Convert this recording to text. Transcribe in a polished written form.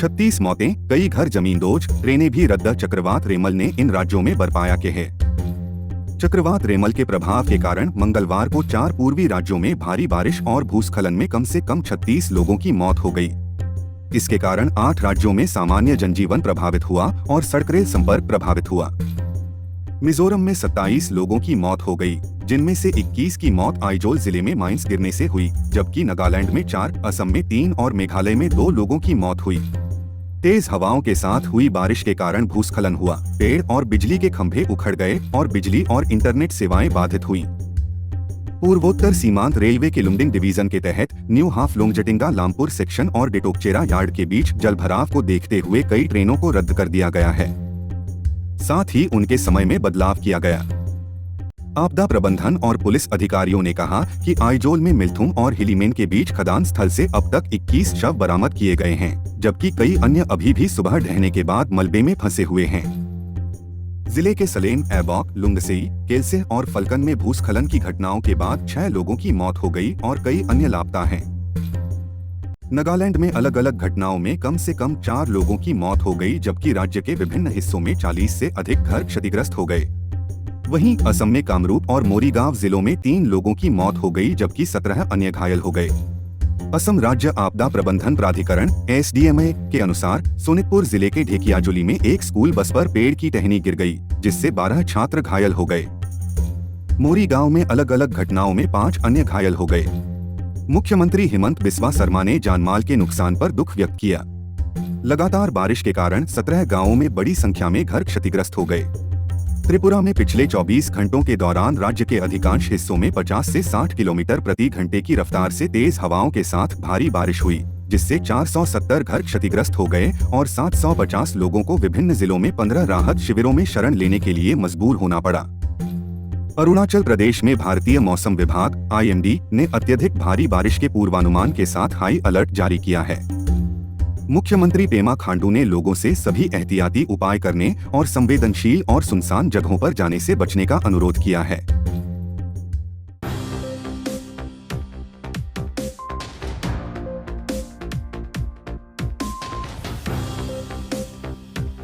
36 मौतें, कई घर जमींदोज, ट्रेनें भी रद्द। चक्रवात रेमल ने इन राज्यों में बरपाया कहर। चक्रवात रेमल के प्रभाव के कारण मंगलवार को 4 पूर्वी राज्यों में भारी बारिश और भूस्खलन में कम से कम 36 लोगों की मौत हो गई। इसके कारण 8 राज्यों में सामान्य जनजीवन प्रभावित हुआ और सड़क रेल संपर्क प्रभावित हुआ। मिजोरम में 27 लोगों की मौत हो गई, जिनमें से 21 की मौत आइजोल जिले में माइंस गिरने से हुई, जबकि नागालैंड में 4, असम में 3 और मेघालय में 2 लोगों की मौत हुई। तेज हवाओं के साथ हुई बारिश के कारण भूस्खलन हुआ, पेड़ और बिजली के खंभे उखड़ गए और बिजली और इंटरनेट सेवाएं बाधित हुई। पूर्वोत्तर सीमांत रेलवे के लुमडिंग डिवीजन के तहत न्यू हाफलोंग जटिंगा लामपुर सेक्शन और डेटोकचेरा यार्ड के बीच जलभराव को देखते हुए कई ट्रेनों को रद्द कर दिया गया है। साथ ही उनके समय में बदलाव किया गया। आपदा प्रबंधन और पुलिस अधिकारियों ने कहा कि आइजोल में मिलथुम और हिलीमेन के बीच खदान स्थल से अब तक 21 शव बरामद किए गए हैं, जबकि कई अन्य अभी भी सुबह ढहने के बाद मलबे में फंसे हुए हैं। जिले के सलेम, एबॉक, लुंगसेई, केलसे और फलकन में भूस्खलन की घटनाओं के बाद 6 लोगों की मौत हो गई और कई अन्य लापता हैं। नागालैंड में अलग अलग घटनाओं में कम से कम 4 लोगों की मौत हो गई, जबकि राज्य के विभिन्न हिस्सों में 40 से अधिक घर क्षतिग्रस्त हो गए। वहीं असम में कामरूप और मोरीगांव जिलों में 3 लोगों की मौत हो गई, जबकि 17 अन्य घायल हो गए। असम राज्य आपदा प्रबंधन प्राधिकरण (SDMA) के अनुसार सोनितपुर जिले के ढेकियाजुली में एक स्कूल बस पर पेड़ की टहनी गिर गई, जिससे 12 छात्र घायल हो गए। मोरीगांव में अलग अलग घटनाओं में 5 अन्य घायल हो गए। मुख्यमंत्री हिमंत बिस्वा शर्मा ने जानमाल के नुकसान पर दुख व्यक्त किया। लगातार बारिश के कारण 17 गांवों में बड़ी संख्या में घर क्षतिग्रस्त हो गए। त्रिपुरा में पिछले 24 घंटों के दौरान राज्य के अधिकांश हिस्सों में 50 से 60 किलोमीटर प्रति घंटे की रफ्तार से तेज हवाओं के साथ भारी बारिश हुई, जिससे 470 घर क्षतिग्रस्त हो गए और 750 लोगों को विभिन्न जिलों में 15 राहत शिविरों में शरण लेने के लिए मजबूर होना पड़ा। अरुणाचल प्रदेश में भारतीय मौसम विभाग (IMD) ने अत्यधिक भारी बारिश के पूर्वानुमान के साथ हाई अलर्ट जारी किया है। मुख्यमंत्री पेमा खांडू ने लोगों से सभी एहतियाती उपाय करने और संवेदनशील और सुनसान जगहों पर जाने से बचने का अनुरोध किया है।